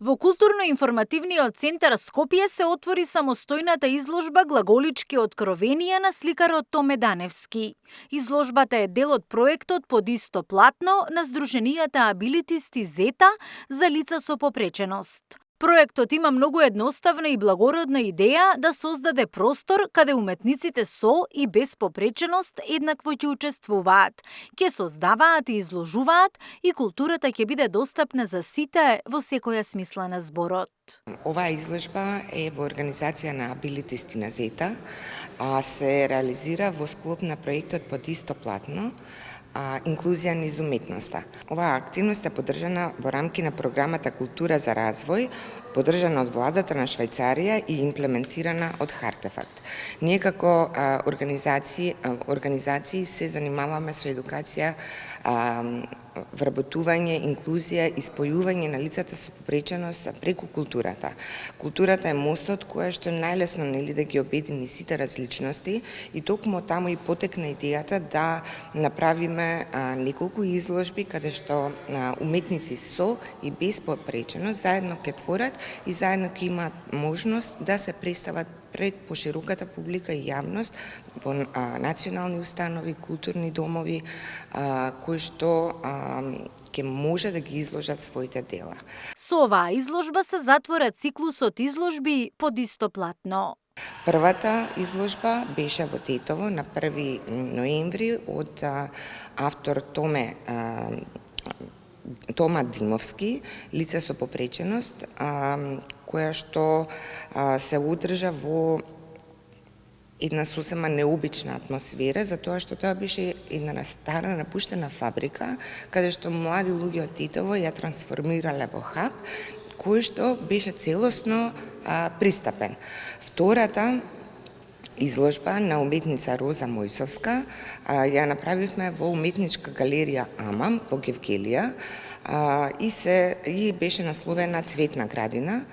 Во културно-информативниот центар Скопје се отвори самостојната изложба Глаголички откровенија на сликарот Томе Даневски. Изложбата е дел од проектот Под исто платно на Сдруженијата Абилитисти Зета за лица со попреченост. Проектот има многу едноставна и благородна идеја да создаде простор каде уметниците со и без попреченост еднакво ќе учествуваат, ќе создаваат и изложуваат и културата ќе биде достапна за сите во секоја смисла на зборот. Оваа изложба е во организација на Абилитисти на Зета, а се реализира во склоп на проектот Под исто платно, инклузија низ уметноста. Оваа активност е поддржана во рамки на програмата Култура за развој, поддржана од владата на Швајцарија и имплементирана од Хартефакт. Ние како организации се занимаваме со едукација, вработување, инклузија и спојување на лицата со попреченост преку културата. Културата е мостот која што најлесно да ги обедини сите различности и токму таму и потекна идејата да направиме неколку изложби каде што уметници со и без попреченост заедно ќе творат и заедно ќе имаат можност да се представат пред пошироката публика и јавност во национални установи, културни домови, кои што ќе може да ги изложат своите дела. Со оваа изложба се затвора циклусот изложби Под исто платно. Првата изложба беше во Тетово на 1 ноември од автор Тома Димовски, лице со попреченост, која што се одржа во една сосема необична атмосфера, затоа што тоа беше една стара напуштена фабрика, каде што млади луѓе од Тетово ја трансформирале во хаб, кој што беше целосно пристапен. Втората изложба на уметница Роза Мојсовска ја направивме во уметничка галерија Амам во Гевгелија и беше насловена Цветна градина.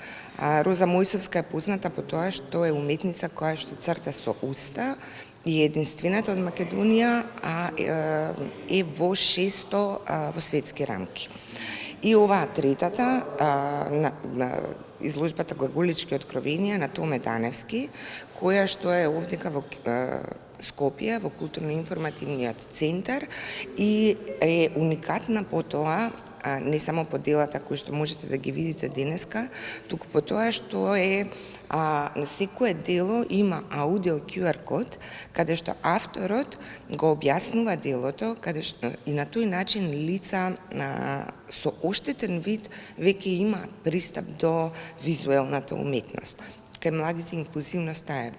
Роза Мојсовска е позната по тоа што е уметница која што црта со уста и единствената од Македонија, е во 600 во светски рамки. И оваа третата, изложбата Глаголички откровенија на Томе Даневски, која што е овдека во Скопје, во културно-информативниот центар и е уникатна по тоа, не само по делата кои што можете да ги видите денеска, туку по тоа што на секое дело има аудио QR код, каде што авторот го објаснува делото, каде што и на тој начин лица со оштетен вид веќе има пристап до визуелната уметност. Кај младите инклузивноста е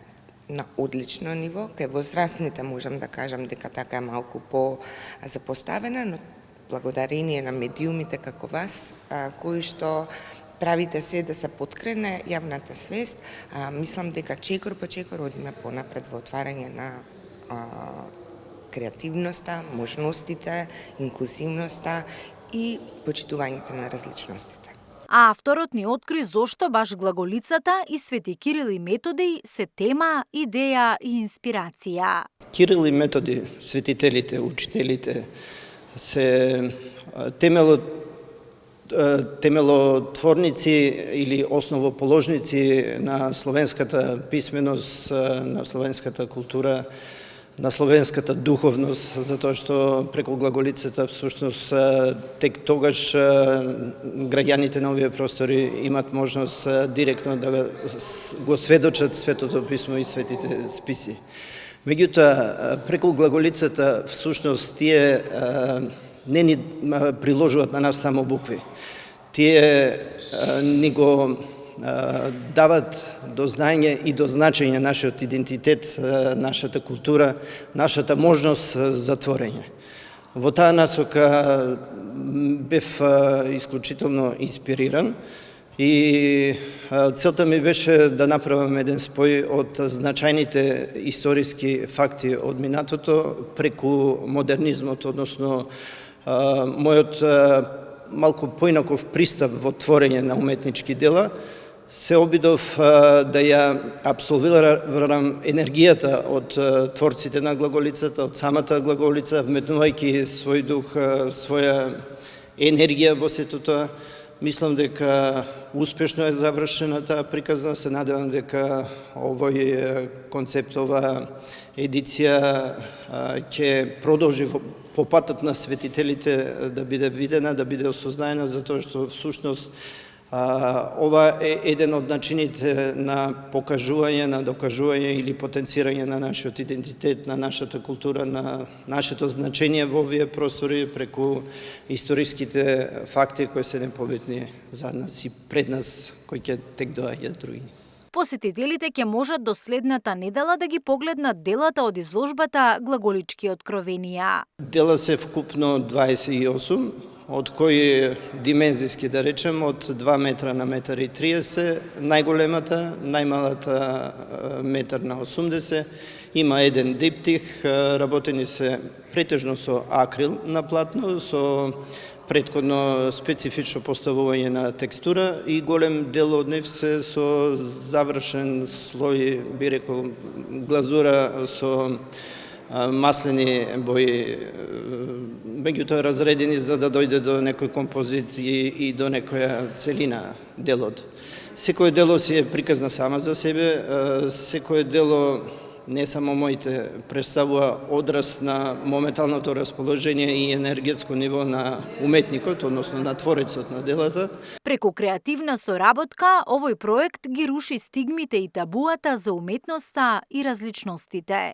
на одлично ниво, кај возрастните можам да кажам дека така е малку по-запоставена, но благодарение на медиумите како вас, кои што правите се да се поткрене јавната свест, мислам дека чекор по чекор одиме понапред во отварање на креативноста, можностите, инклузивноста и почитувањето на различностите. А авторот ни откри зошто баш глаголицата и Свети Кирил и Методи се тема, идеја и инспирација. Кирил и Методи, светителите, учителите, се темелотворници или основоположници на словенската писменост, на словенската култура, на словенската духовност, затоа што преку глаголицата всушност тек тогаш граѓаните на овие простори имат можност директно да го сведочат Светото писмо и светите списи. Меѓутоа, преку глаголицата всушност тие не ни приложуваат на нас само букви. Тие ни го дават до знаење и до значење нашиот идентитет, нашата култура, нашата можност за творење. Во таа насока бев исклучително инспириран и целта ми беше да направам еден спој од значајните историски факти од минатото преку модернизмот, односно мојот малку поинаков пристап во творење на уметнички дела. Се обидов да ја абсолвирам енергијата од творците на глаголицата, од самата глаголица, вметнувајќи свој дух, своја енергија во сето тоа, Мислам дека успешно е завршена таа приказна. Се надевам дека овој концепт, оваа едиција ќе продолжи по патот на светителите да биде видена, да биде осознаена, затоа што всушност ова е еден од начините на покажување, на докажување или потенцирање на нашиот идентитет, на нашата култура, на нашето значење во овие простори преку историските факти кои се непобитни за нас и пред нас, кои ќе тек доаѓаат други. Посетителите ќе можат до следната недела да ги погледнат делата од изложбата Глаголички откровенија. Дела се вкупно 28, од кои димензиски, да речем, од 2 метра на 1,30 м, најголемата, најмалата метар на 80, има еден диптих, работени се претежно со акрил на платно, со претходно специфично поставување на текстура и голем дел од нив се со завршен слој, би рекол, глазура со маслени бои, меѓутоа разредени за да дојде до некој композит и до некоја целина делот. Секој дело си е приказна сама за себе, секој дело не само моите представува одраз на моменталното расположение и енергетско ниво на уметникот, односно на творецот на делата. Преку креативна соработка, овој проект ги руши стигмите и табуата за уметноста и различностите.